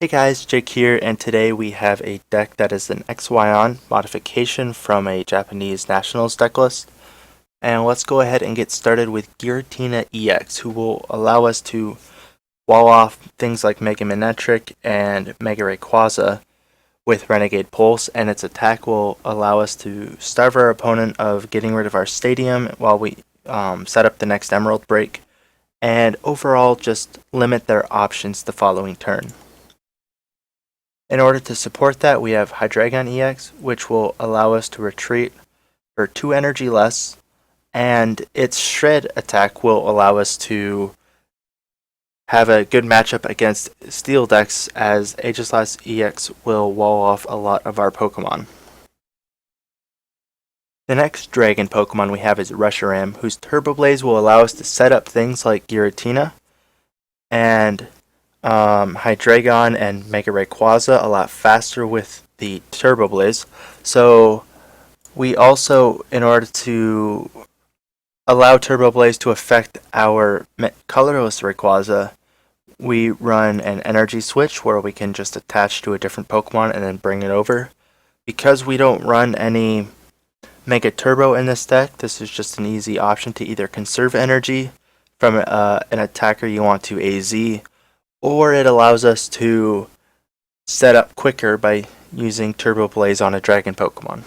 Hey guys, Jake here, and today we have a deck that is an XY modification from a Japanese Nationals deck list. And let's go ahead and get started with Giratina-EX, who will allow us to wall off things like Mega Manectric and Mega Rayquaza with Renegade Pulse, and its attack will allow us to starve our opponent of getting rid of our stadium while we set up the next Emerald break, and overall just limit their options the following turn. In order to support that, we have Hydreigon-EX, which will allow us to retreat for 2 energy less, and its Shred attack will allow us to have a good matchup against Steel decks, as Aegislash-EX will wall off a lot of our Pokemon. The next Dragon Pokemon we have is Reshiram, whose Turbo Blaze will allow us to set up things like Giratina and Hydreigon and Mega Rayquaza a lot faster with the Turbo Blaze. So we also, in order to allow Turbo Blaze to affect our Colorless Rayquaza, we run an Energy Switch where we can just attach to a different Pokemon and then bring it over. Because we don't run any Mega Turbo in this deck, this is just an easy option to either conserve energy from an attacker you want to AZ, or it allows us to set up quicker by using Turbo Blaze on a Dragon Pokemon.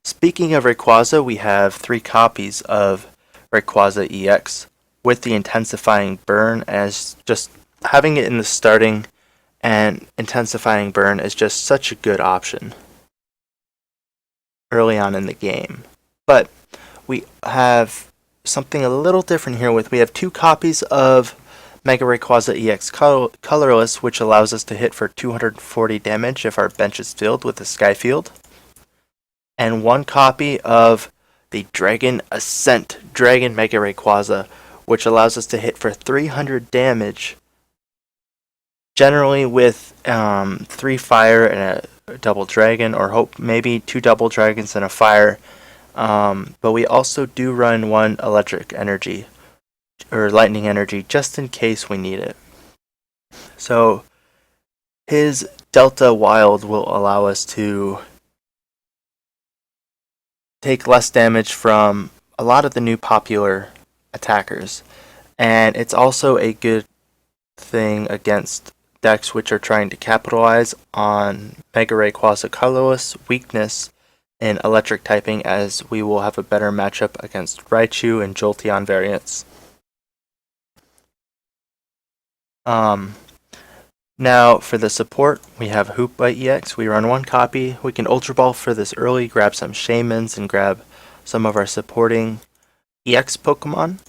Speaking of Rayquaza, we have 3 copies of Rayquaza-EX with the Intensifying Burn, as just having it in the starting and Intensifying Burn is just such a good option early on in the game. But we have something a little different here. We have 2 copies of Mega Rayquaza-EX Colorless, which allows us to hit for 240 damage if our bench is filled with the Sky Field. And 1 copy of the Dragon Ascent Dragon Mega Rayquaza, which allows us to hit for 300 damage, generally with 3 fire and a double dragon, or maybe 2 double dragons and a fire. But we also do run 1 electric energy or lightning energy just in case we need it. So his Delta Wild will allow us to take less damage from a lot of the new popular attackers, and it's also a good thing against decks which are trying to capitalize on Mega Rayquaza Colorless weakness in electric typing, as we will have a better matchup against Raichu and Jolteon variants. Now for the support, we have Hoopa-EX. We run 1 copy. We can Ultra Ball for this early, grab some Shaymins, and grab some of our supporting EX Pokemon.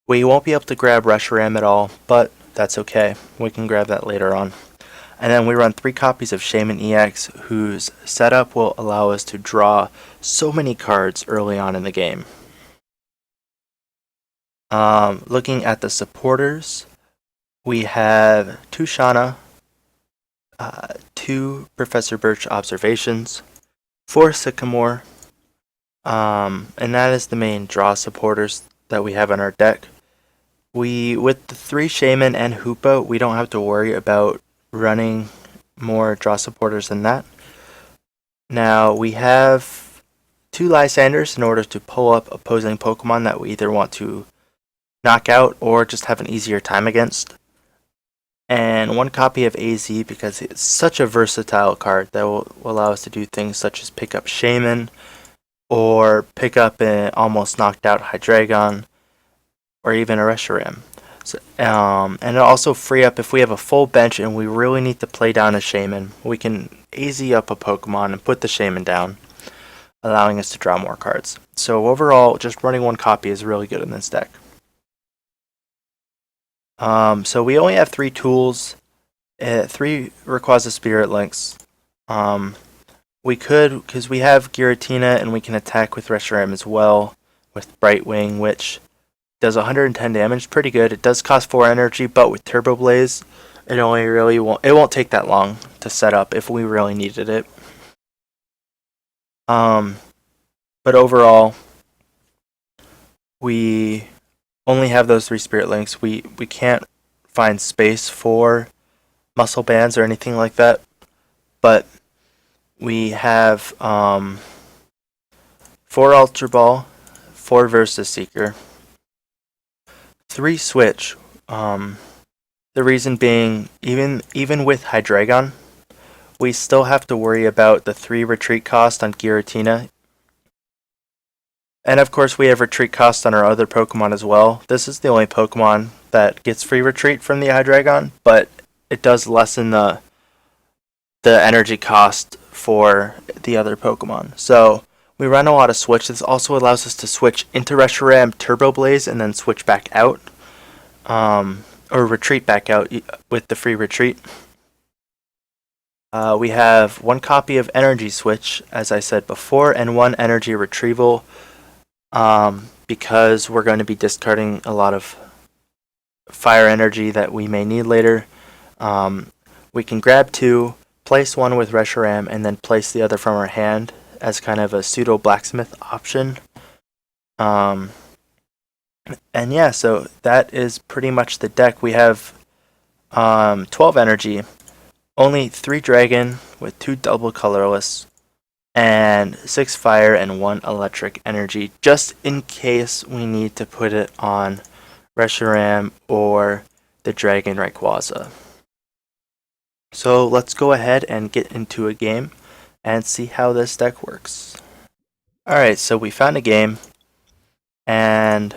We won't be able to grab Reshiram at all, but that's okay. We can grab that later on. And then we run 3 copies of Shaymin-EX, whose setup will allow us to draw so many cards early on in the game. Looking at the supporters, we have 2 Shauna, 2 Professor Birch observations, 4 Sycamore, and that is the main draw supporters that we have on our deck. With the 3 Shaymin and Hoopa, we don't have to worry about running more draw supporters than that. Now we have 2 Lysandres in order to pull up opposing Pokemon that we either want to knock out or just have an easier time against. And 1 copy of AZ, because it's such a versatile card that will allow us to do things such as pick up Shaymin, or pick up an almost knocked out Hydreigon, or even a Reshiram. So, and it'll also free up if we have a full bench and we really need to play down a Shaymin. We can AZ up a Pokemon and put the Shaymin down, allowing us to draw more cards. So overall, just running 1 copy is really good in this deck. So we only have 3 tools, 3 Rayquaza Spirit Links. We could, because we have Giratina and we can attack with Reshiram as well, with Brightwing, which does 110 damage, pretty good. It does cost 4 energy, but with Turbo Blaze, it won't take that long to set up if we really needed it. But overall, we only have those 3 Spirit Links. We can't find space for muscle bands or anything like that. But we have 4 Ultra Ball, 4 versus Seeker, 3 Switch. The reason being, even with Hydreigon, we still have to worry about the 3 retreat cost on Giratina. And of course we have retreat cost on our other Pokemon as well. This is the only Pokemon that gets free retreat from the Hydreigon, but it does lessen the energy cost for the other Pokemon. So we run a lot of switch. This also allows us to switch into Reshiram Turbo Blaze and then switch back out. Or retreat back out with the free retreat. We have 1 copy of Energy Switch, as I said before, and 1 Energy Retrieval, because we're going to be discarding a lot of Fire Energy that we may need later. We can grab 2, place 1 with Reshiram, and then place the other from our hand as kind of a pseudo blacksmith option. And yeah, so that is pretty much the deck. We have 12 energy, only 3 dragon with 2 double colorless, and 6 fire and 1 electric energy, just in case we need to put it on Reshiram or the Dragon Rayquaza. So let's go ahead and get into a game and see how this deck works. Alright, so we found a game, and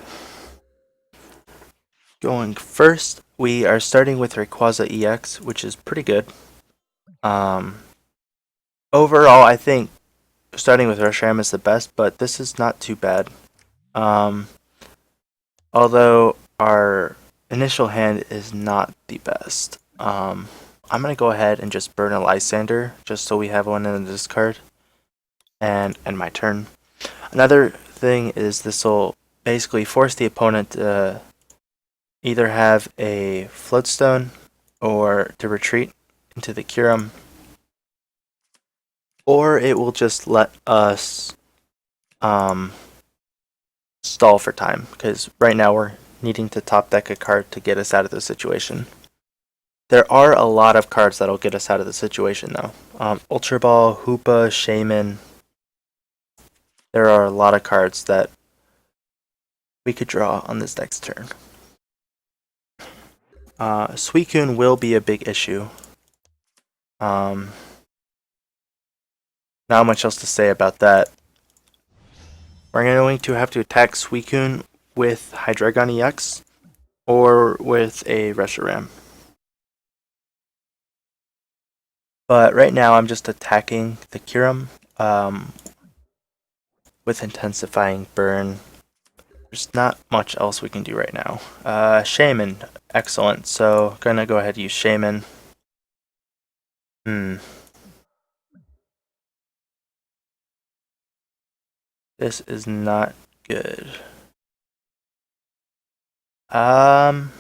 going first, we are starting with Rayquaza-EX, which is pretty good. Overall, I think starting with Reshiram is the best, but this is not too bad. Although our initial hand is not the best. I'm going to go ahead and just burn a Lysandre, just so we have one in the discard. And end my turn. Another thing is this will basically force the opponent to either have a Floatstone or to retreat into the Kyurem, or it will just let us stall for time, because right now we're needing to top deck a card to get us out of the situation. There are a lot of cards that'll get us out of the situation though. Ultra Ball, Hoopa, Shaymin. There are a lot of cards that we could draw on this next turn. Suicune will be a big issue. Not much else to say about that. We're going to have to attack Suicune with Hydreigon-EX or with a Reshiram. But right now I'm just attacking the Kyurem with Intensifying Burn. There's not much else we can do right now. Shaymin, excellent. So gonna go ahead and use Shaymin. This is not good. I'm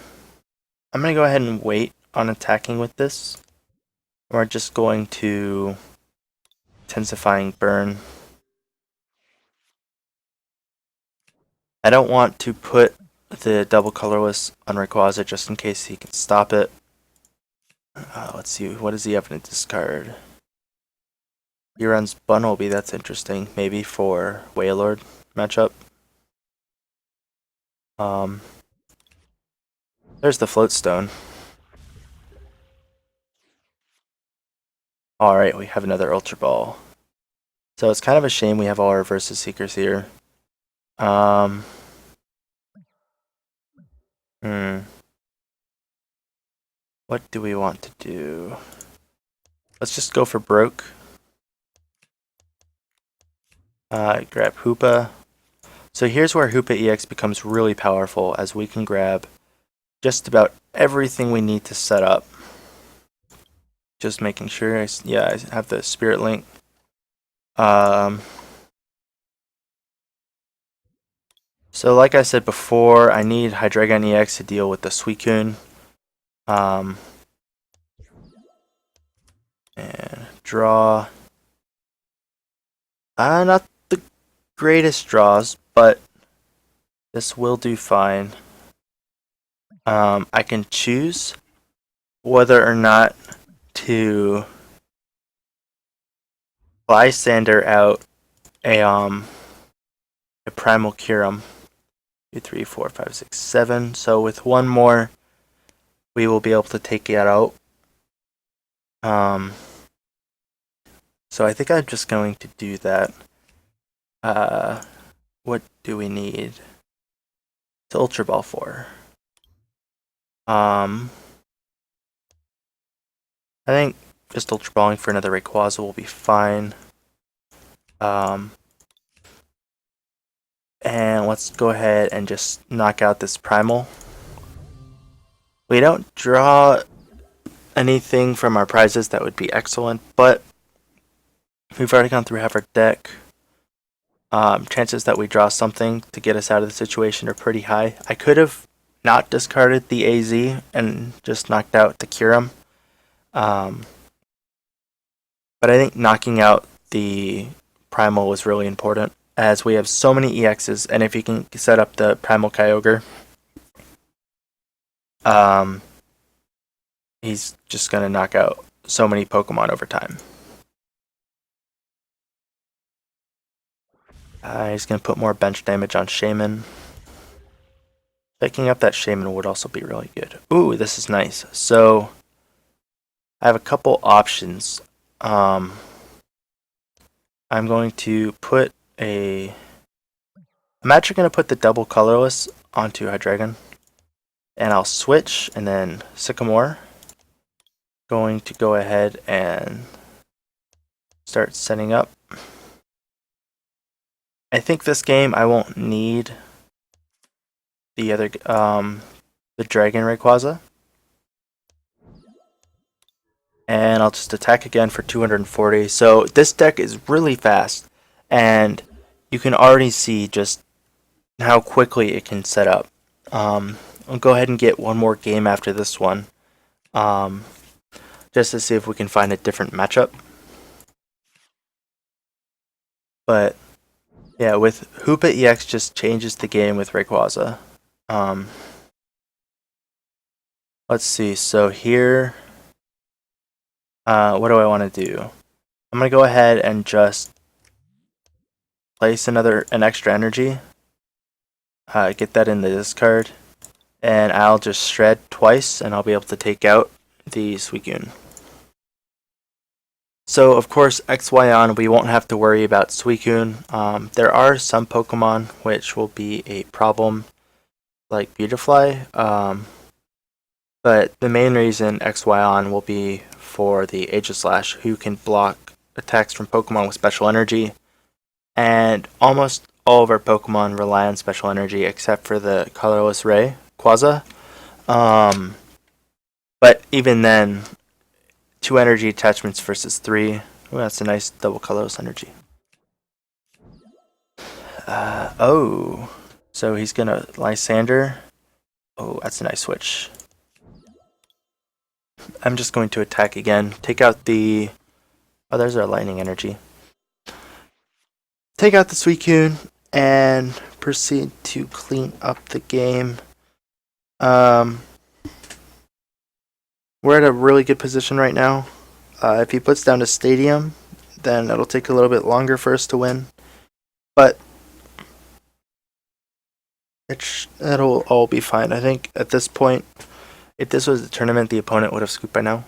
gonna go ahead and wait on attacking with this. We're just going to Intensifying Burn. I don't want to put the double colorless on Rayquaza just in case he can stop it. Let's see, what does he have in discard? He runs Bunnelby, that's interesting. Maybe for Wailord matchup. There's the Floatstone. Alright, we have another Ultra Ball. So it's kind of a shame we have all our versus Seekers here. What do we want to do? Let's just go for broke. Grab Hoopa. So here's where Hoopa-EX becomes really powerful, as we can grab just about everything we need to set up. Just making sure, I have the Spirit Link. So like I said before, I need Hydreigon-EX to deal with the Suicune. And draw. Not the greatest draws, but this will do fine. I can choose whether or not to Lysandre out a Primal Kyurem. 2, 3, 4, 5, 6, 7. So with one more, we will be able to take it out. So I think I'm just going to do that. What do we need? It's Ultra Ball 4. I think just Ultra Balling for another Rayquaza will be fine. And let's go ahead and just knock out this Primal. We don't draw anything from our prizes that would be excellent, but we've already gone through half our deck. Chances that we draw something to get us out of the situation are pretty high. I could have not discarded the AZ and just knocked out the Kyurem. But I think knocking out the Primal was really important, as we have so many EXs, and if you can set up the Primal Kyogre, he's just going to knock out so many Pokemon over time. He's going to put more bench damage on Shaymin. Picking up that Shaymin would also be really good. Ooh, this is nice. So, I have a couple options. I'm going to put I'm actually going to put the double Colorless onto Hydreigon. And I'll switch, and then Sycamore. Going to go ahead and start setting up. I think this game I won't need the other the Dragon Rayquaza. And I'll just attack again for 240. So this deck is really fast, and you can already see just how quickly it can set up. I'll go ahead and get one more game after this one, just to see if we can find a different matchup. But yeah, with Hoopa-EX just changes the game with Rayquaza. Let's see. So here, what do I want to do? I'm gonna go ahead and just place an extra energy. Get that in the discard, and I'll just shred twice, and I'll be able to take out the Suicune. So of course, XY on, we won't have to worry about Suicune. There are some Pokemon which will be a problem, like Beautifly. But the main reason XY on will be for the Aegislash, who can block attacks from Pokemon with special energy. And almost all of our Pokemon rely on special energy, except for the Colorless Rayquaza. But even then, 2 energy attachments versus 3. Oh, that's a nice double Colorless energy. So he's gonna Lysandre. Oh, that's a nice switch. I'm just going to attack again. Take out the... Oh, there's our lightning energy. Take out the Suicune and proceed to clean up the game. We're at a really good position right now. If he puts down a stadium, then it'll take a little bit longer for us to win. But it'll all be fine. I think at this point, if this was a tournament, the opponent would have scooped by now.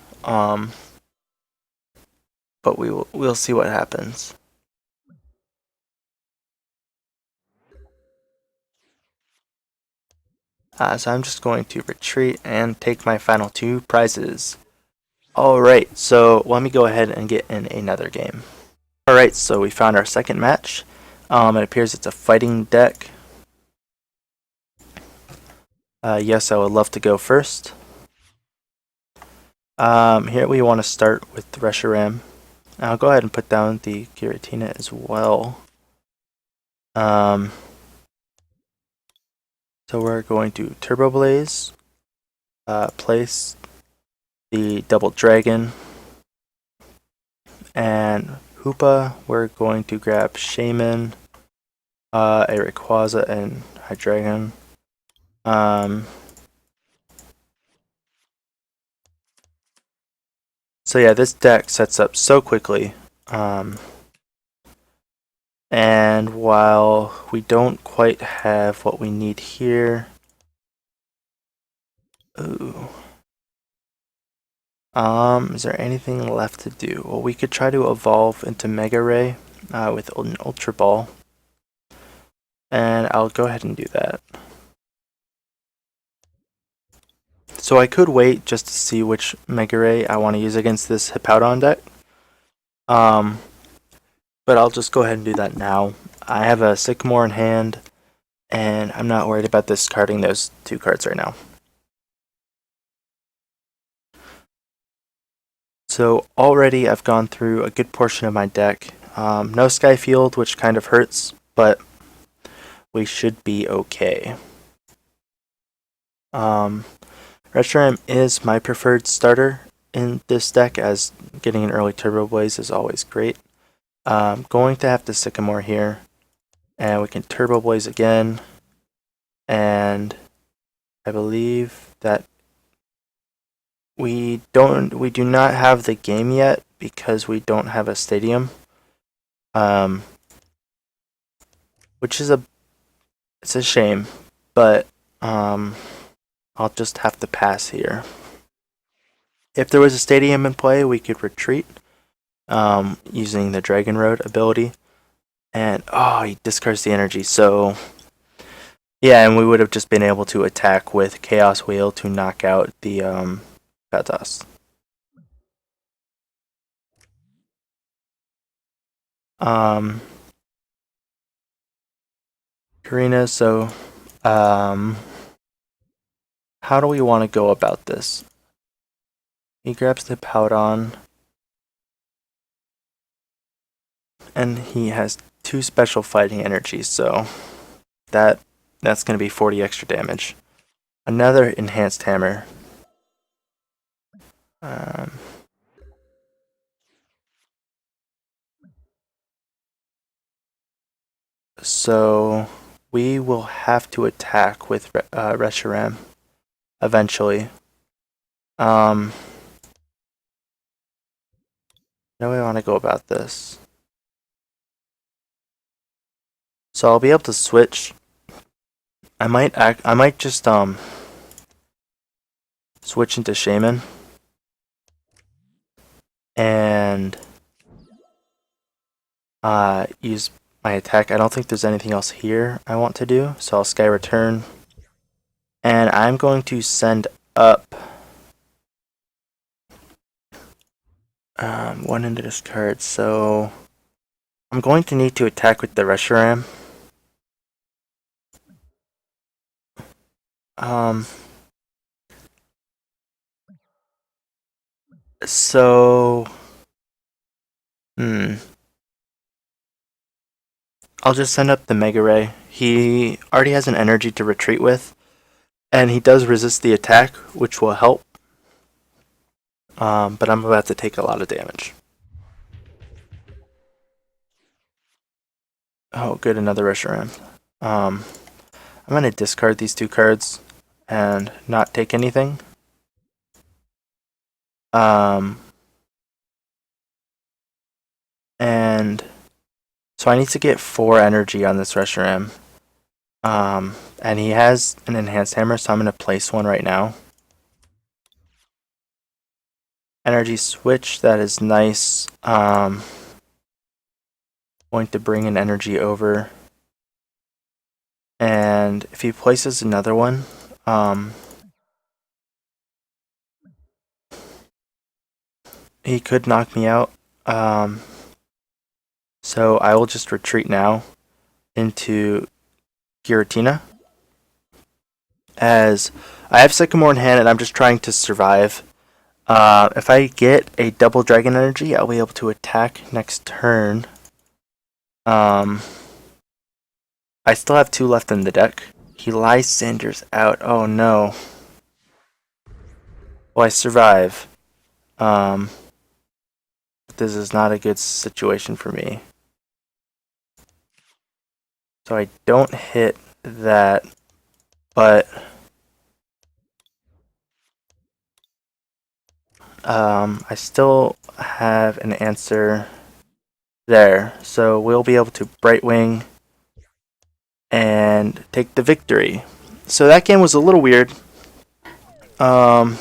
But we'll see what happens. So I'm just going to retreat and take my final 2 prizes. Alright, so let me go ahead and get in another game. Alright, so we found our second match. It appears it's a fighting deck. Yes, I would love to go first. Here we want to start with the Reshiram. I'll go ahead and put down the Giratina as well. So we're going to Turbo Blaze, place the Double Dragon, and Hoopa. We're going to grab Shaymin, a Rayquaza, and Hydreigon. So yeah, this deck sets up so quickly. And while we don't quite have what we need here, ooh. Is there anything left to do? Well, we could try to evolve into Mega Ray with an Ultra Ball. And I'll go ahead and do that. So I could wait just to see which Mega Ray I want to use against this Hippowdon deck. But I'll just go ahead and do that now. I have a Sycamore in hand, and I'm not worried about discarding those two cards right now. So already I've gone through a good portion of my deck. No Sky Field, which kind of hurts, but we should be okay. Reshiram is my preferred starter in this deck, as getting an early Turbo Blaze is always great. Going to have to Sycamore here, and we can Turbo Blaze again, and I believe that we do not have the game yet because we don't have a stadium, which is it's a shame, but I'll just have to pass here. If there was a stadium in play, we could retreat using the Dragon Road ability, and he discards the energy, so yeah, and we would have just been able to attack with Chaos Wheel to knock out the Batas. Karina, so how do we want to go about this? He grabs the Powdon, and he has 2 special fighting energies, so that's going to be 40 extra damage. Another enhanced hammer. So we will have to attack with Reshiram eventually. How do we want to go about this? So I'll be able to switch. I might just switch into Shaymin and use my attack. I don't think there's anything else here I want to do, so I'll Sky Return, and I'm going to send up one into this card. So I'm going to need to attack with the Reshiram. So I'll just send up the Mega Ray. He already has an energy to retreat with, and he does resist the attack, which will help. But I'm about to take a lot of damage. Oh, good, another Reshiram. I'm going to discard these 2 cards and not take anything. And so I need to get 4 energy on this Reshiram. And he has an enhanced hammer, so I'm going to place one right now. Energy Switch, that is nice. Going to bring an energy over. And if he places another one, he could knock me out. So I will just retreat now into Giratina, as I have Sycamore in hand and I'm just trying to survive. If I get a double Dragon Energy, I'll be able to attack next turn. I still have 2 left in the deck. He Lysandre's out. Oh no. Well, I survive. This is not a good situation for me. So I don't hit that, but I still have an answer there. So we'll be able to Brightwing and take the victory. So that game was a little weird. But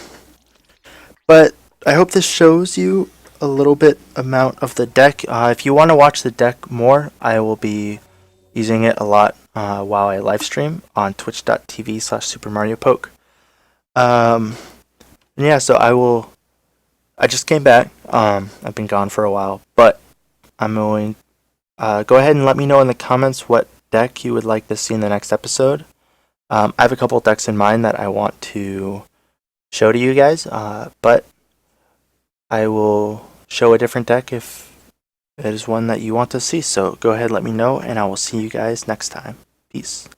I hope this shows you a little bit amount of the deck. If you want to watch the deck more, I will be using it a lot while I live stream on twitch.tv/supermariopoke. Yeah, so I just came back. I've been gone for a while, but I'm going go ahead and let me know in the comments what deck you would like to see in the next episode. I have a couple decks in mind that I want to show to you guys, but I will show a different deck if it is one that you want to see. So go ahead, let me know, and I will see you guys next time. Peace.